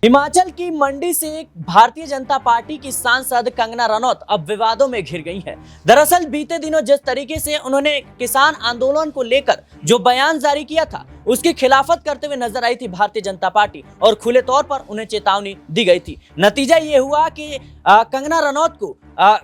हिमाचल की मंडी से भारतीय जनता पार्टी की सांसद कंगना रनौत अब विवादों में घिर गई हैं। दरअसल बीते दिनों जिस तरीके से उन्होंने किसान आंदोलन को लेकर जो बयान जारी किया था, उसकी खिलाफत करते हुए नजर आई थी भारतीय जनता पार्टी और खुले तौर पर उन्हें चेतावनी दी गई थी। नतीजा ये हुआ कि कंगना रनौत को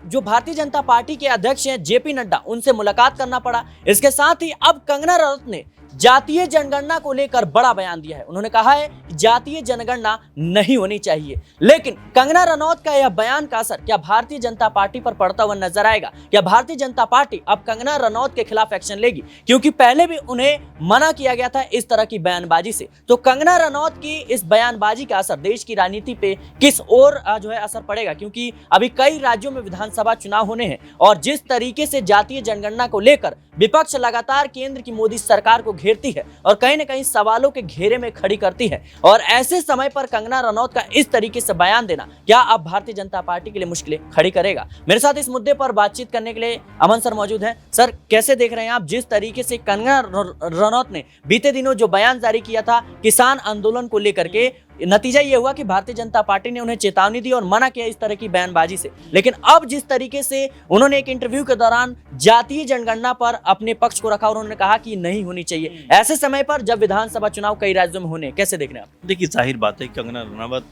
जो भारतीय जनता पार्टी के अध्यक्ष हैं जेपी नड्डा, उनसे मुलाकात करना पड़ा। इसके साथ ही अब कंगना रनौत ने जातीय जनगणना को लेकर बड़ा बयान दिया है। उन्होंने कहा है कि जातीय जनगणना नहीं होनी चाहिए। लेकिन कंगना रनौत का यह बयान का असर क्या भारतीय जनता पार्टी पर पड़ता हुआ नजर आएगा? क्या भारतीय जनता पार्टी अब कंगना रनौत के खिलाफ एक्शन लेगी? क्योंकि पहले भी उन्हें मना किया गया था इस तरह की बयानबाजी से। तो कंगना रनौत की इस बयानबाजी का असर देश की राजनीति पे किस ओर जो है असर पड़ेगा? क्योंकि अभी कई राज्यों में विधानसभा चुनाव होने हैं और जिस तरीके से जातीय जनगणना को लेकर विपक्ष लगातार केंद्र की मोदी सरकार को घेरती है और कहीं ना कहीं सवालों के घेरे में खड़ी करती है, और ऐसे समय पर कंगना रनौत का इस तरीके से बयान देना क्या अब भारतीय जनता पार्टी के लिए मुश्किलें खड़ी करेगा? मेरे साथ इस मुद्दे पर बातचीत करने के लिए अमन सर मौजूद हैं। सर, कैसे देख रहे हैं आप जिस तरीके से कंगना रनौत ने बीते दिनों जो बयान जारी किया था किसान आंदोलन को लेकर के? नतीजा ये हुआ कि भारतीय जनता पार्टी ने उन्हें चेतावनी दी और मना किया इस तरह की बयानबाजी से। लेकिन अब जिस तरीके से उन्होंने एक इंटरव्यू के दौरान जातीय जनगणना पर अपने पक्ष को रखा और उन्होंने कहा कि नहीं होनी चाहिए, ऐसे समय पर जब विधानसभा चुनाव कई राज्यों में होने, कैसे देख रहे हैं आप? देखिए, जाहिर बात है कंगना रनावत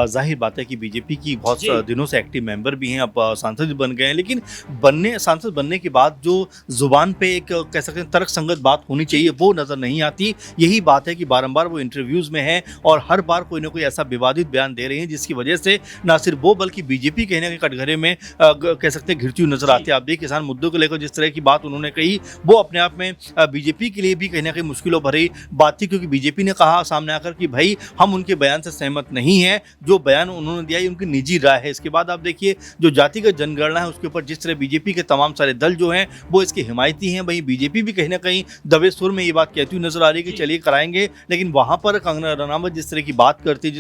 जाहिर बात है कि बीजेपी की बहुत दिनों से एक्टिव मेंबर भी हैं, अब सांसद भी बन गए हैं। लेकिन सांसद बनने के बाद जो जुबान पे एक कह सकते हैं तर्कसंगत बात होनी चाहिए, वो नजर नहीं आती। यही बात है कि बारंबार वो इंटरव्यूज में है और हर बार कोई ना कोई ऐसा विवादित बयान दे रहे हैं जिसकी वजह से ना सिर्फ वो बल्कि बीजेपी कहीं ना कहीं कटघरे में कह सकते हैं घिरती हुई नजर आती है। आप देखिए, किसान मुद्दों को लेकर जिस तरह की बात उन्होंने कही, वो अपने आप में बीजेपी के लिए भी कहीं ना कहीं मुश्किलों भरी बात थी, क्योंकि बीजेपी ने कहा सामने आकर कि भाई हम उनके बयान से सहमत नहीं है, जो बयान उन्होंने दिया है उनकी निजी राय है। इसके बाद आप देखिए, जो जातिगत जनगणना है उसके ऊपर जिस तरह बीजेपी के तमाम सारे दल जो हैं वो इसके हिमायती हैं, वहीं बीजेपी भी कहीं ना कहीं दबे सुर में ये बात कहती हुई नजर आ रही है कि चलिए कराएंगे। लेकिन वहां पर कंगना रनावत जिस तरह की बात करती है,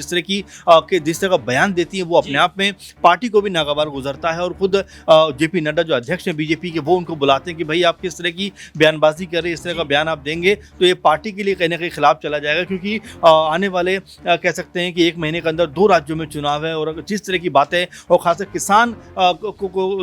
जिस तरह का बयान देती है, वो अपने आप में पार्टी को भी नागवार गुजरता है। और खुद जेपी नड्डा जो अध्यक्ष हैं बीजेपी के, वो उनको बुलाते हैं कि भाई आप किस तरह की बयानबाजी कर रहे हैं, इस तरह का बयान आप देंगे तो ये पार्टी के लिए कहीं ना कहीं खिलाफ चला जाएगा, क्योंकि आने वाले कह सकते हैं कि 1 महीने के अंदर 2 राज्यों में चुनाव है। और जिस तरह की बातें और खासकर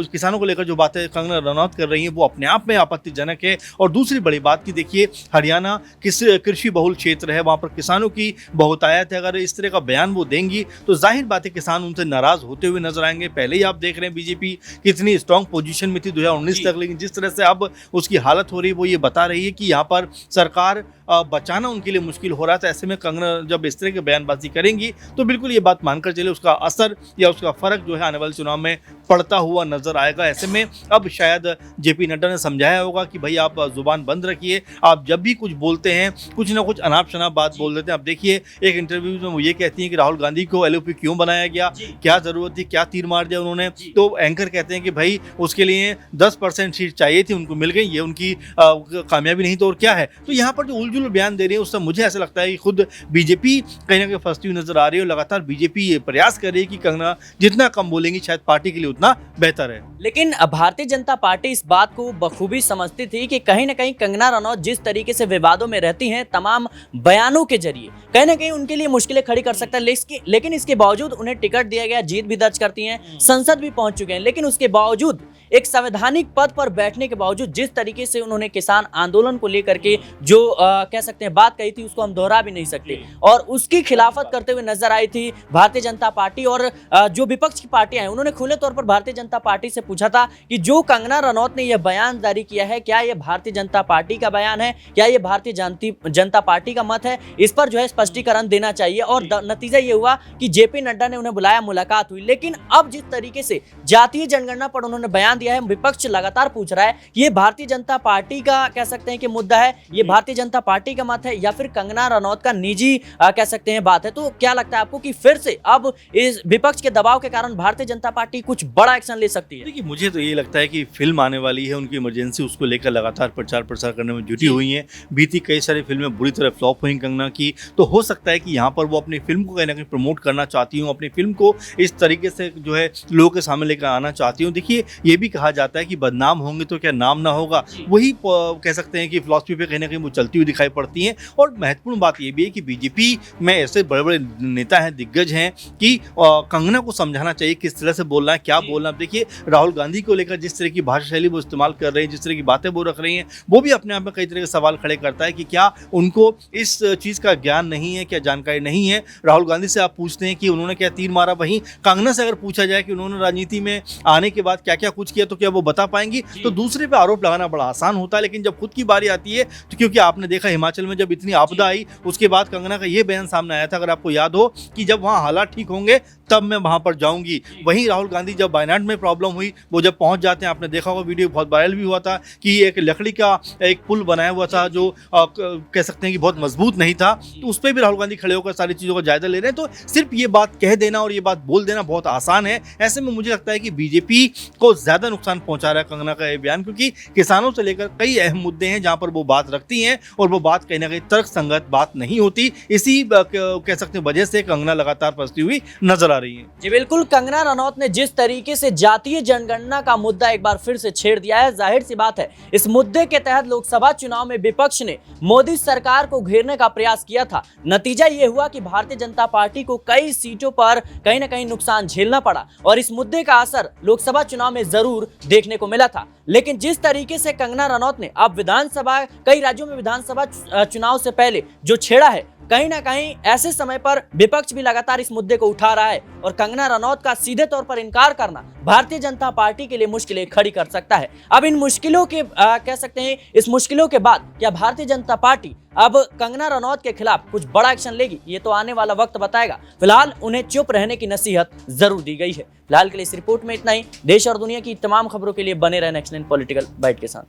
किसानों को लेकर जो बातें कंगना रनौत कर रही हैं, वो अपने आप में आपत्तिजनक है। और दूसरी बड़ी बात की देखिए, हरियाणा कृषि बहुल क्षेत्र है, वहाँ पर किसानों की बहुतायत है। अगर इस तरह का बयान वो देंगी तो जाहिर बात है किसान उनसे नाराज होते हुए नजर आएंगे। पहले ही आप देख रहे हैं बीजेपी कितनी स्ट्रांग पोजीशन में थी 2019 तक, लेकिन जिस तरह से अब उसकी हालत हो रही है वो ये बता रही है कि यहाँ पर सरकार बचाना उनके लिए मुश्किल हो रहा था। ऐसे में कंगना जब इस तरह की बयानबाजी करेंगी तो बिल्कुल ये बात मानकर चले उसका असर या उसका फर्क जो है आने वाले चुनाव में पड़ता हुआ नजर आएगा। ऐसे में अब शायद जेपी नड्डा ने समझाया होगा कि भाई आप जुबान बंद रखिए, आप जब भी कुछ बोलते हैं कुछ ना कुछ अनाप शनाप बात बोल देते हैं। अब देखिए, एक इंटरव्यू में वो ये कहती हैं कि राहुल गांधी को एलओपी क्यों बनाया गया, क्या जरूरत थी, क्या तीर मार दिया उन्होंने। तो एंकर कहते हैं कि भाई उसके लिए 10% सीट चाहिए थी, उनको मिल गई, ये उनकी कामयाबी नहीं तो और क्या है। तो यहाँ पर जो उलझुल बयान दे रही है उससे मुझे ऐसा लगता है कि खुद बीजेपी कहीं ना कहीं फंसती हुई नजर आ रही है। और लगातार बीजेपी ये प्रयास कर रही है कि कंगना जितना कम बोलेंगी शायद पार्टी के लिए उतना बेहतर है। लेकिन भारतीय जनता पार्टी इस बात को बखूबी समझती थी कि कहीं ना कहीं कंगना रनौत जिस तरीके से विवादों में रहती हैं, तमाम बयानों के जरिए कहीं ना कहीं उनके लिए मुश्किलें खड़ी कर सकता है। लेकिन इसके बावजूद उन्हें टिकट दिया गया, जीत भी दर्ज करती हैं, संसद भी पहुंच चुके हैं। लेकिन उसके बावजूद एक संवैधानिक पद पर बैठने के बावजूद जिस तरीके से उन्होंने किसान आंदोलन को लेकर के जो कह सकते हैं बात कही थी, उसको हम दोहरा भी नहीं सकते, और उसकी खिलाफत करते हुए नजर आई थी भारतीय जनता पार्टी। और जो विपक्ष की पार्टियां हैं उन्होंने खुले तौर पर भारतीय जनता पार्टी से पूछा था कि जो कंगना रनौत ने यह बयान जारी किया है, क्या यह भारतीय जनता पार्टी का बयान है, क्या यह भारतीय जनता पार्टी का मत है, इस पर जो है स्पष्टीकरण देना चाहिए। और नतीजा ये हुआ कि जेपी नड्डा ने उन्हें बुलाया, मुलाकात हुई। लेकिन अब जिस तरीके से जातीय जनगणना पर उन्होंने बयान दिया है, विपक्ष लगातार पूछ रहा है कि ये भारतीय जनता पार्टी का कह सकते हैं कि मुद्दा है, ये भारतीय जनता पार्टी का मत है या फिर कंगना रनौत का निजी कह सकते हैं बात है। तो क्या लगता है आपको कि फिर से अब इस विपक्ष के दबाव के कारण भारतीय जनता पार्टी कुछ बड़ा एक्शन ले सकती है? देखिए, मुझे तो ये लगता है कि फिल्म आने वाली है, उनकी इमरजेंसी, उसको लेकर लगातार प्रचार प्रसार करने में जुटी हुई हैं। बीती कई सारी फिल्में बुरी तरह फ्लॉप हुई कंगना की, तो हो सकता है कि यहाँ पर वो अपनी फिल्म को कहीं ना कहीं प्रमोट करना चाहती हूँ, अपनी फिल्म को इस तरीके से जो है लोगों के सामने लेकर आना चाहती हूँ। देखिए, ये भी कहा जाता है कि बदनाम होंगे तो क्या नाम ना होगा, वही कह सकते हैं कि फिलॉसफी पे कहीं ना कहीं वो चलती हुई दिखाई पड़ती हैं। और महत्वपूर्ण बात ये भी है कि बीजेपी में ऐसे बड़े बड़े नेता हैं, दिग्गज हैं कि कंगना को समझाना चाहिए किस तरह से बोलना है, क्या बोलना है। देखिए राहुल गांधी को लेकर जिस तरह की भाषा शैली वो इस्तेमाल कर रहे हैं, जिस तरह की बातें वो रख रही हैं, वो भी अपने आप में कई तरह के सवाल खड़े करता है कि क्या उनको इस चीज़ का ज्ञान नहीं है, क्या जानकारी नहीं है। राहुल गांधी से आप पूछते हैं कि उन्होंने क्या तीर मारा, वहीं कंगना से अगर पूछा जाए कि उन्होंने राजनीति में आने के बाद क्या क्या कुछ किया तो क्या वो बता पाएंगी। तो दूसरे पे आरोप लगाना बड़ा आसान होता है, लेकिन जब खुद की बारी आती है तो क्योंकि आपने देखा हिमाचल में जब इतनी आपदा आई उसके बाद कंगना का ये बयान सामने आया था, अगर आपको याद हो, कि जब वहाँ हालात ठीक होंगे तब मैं वहाँ पर जाऊंगी। वहीं राहुल गांधी जब वायनाड में प्रॉब्लम हुई, वो जब पहुंच जाते हैं, आपने देखा होगा वीडियो बहुत वायरल भी हुआ था कि एक लकड़ी का एक पुल बनाया हुआ था जो कह सकते हैं कि बहुत मजबूत नहीं था, तो उस पर भी राहुल गांधी खड़े होकर सारी चीज़ों का जायजा ले रहे हैं। तो सिर्फ ये बात कह देना और ये बात बोल देना बहुत आसान है। ऐसे में मुझे लगता है कि बीजेपी को ज़्यादा नुकसान पहुंचा रहा है कंगना का ये बयान, क्योंकि किसानों से लेकर कई अहम मुद्दे हैं जहां पर वो बात रखती हैं और वो बात कहीं ना कहीं तर्कसंगत बात नहीं होती। इसी कह सकते हैं वजह से कंगना लगातार फंसती हुई नजर आ रही है। जी बिल्कुल, कंगना रनौत ने जिस तरीके से जातीय जनगणना का मुद्दा एक बार फिर से छेड़ दिया है, जाहिर सी बात है इस मुद्दे के तहत लोकसभा चुनाव में विपक्ष ने मोदी सरकार को घेरने का प्रयास किया था। नतीजा ये हुआ कि भारतीय जनता पार्टी को कई सीटों पर कहीं ना कहीं नुकसान झेलना पड़ा और इस मुद्दे का असर लोकसभा चुनाव में जरूर देखने को मिला था। लेकिन जिस तरीके से कंगना रनौत ने अब विधानसभा, कई राज्यों में विधानसभा चुनाव से पहले जो छेड़ा है, कहीं ना कहीं ऐसे समय पर विपक्ष भी लगातार इस मुद्दे को उठा रहा है और कंगना रनौत का सीधे तौर पर इनकार करना भारतीय जनता पार्टी के लिए मुश्किलें खड़ी कर सकता है। अब इन मुश्किलों के कह सकते हैं, इस मुश्किलों के बाद क्या भारतीय जनता पार्टी अब कंगना रनौत के खिलाफ कुछ बड़ा एक्शन लेगी, ये तो आने वाला वक्त बताएगा। फिलहाल उन्हें चुप रहने की नसीहत जरूर दी गई है। फिलहाल के लिए इस रिपोर्ट में इतना ही। देश और दुनिया की तमाम खबरों के लिए बने रहना नेक्स्ट 9 पॉलिटिकल बाइट के साथ।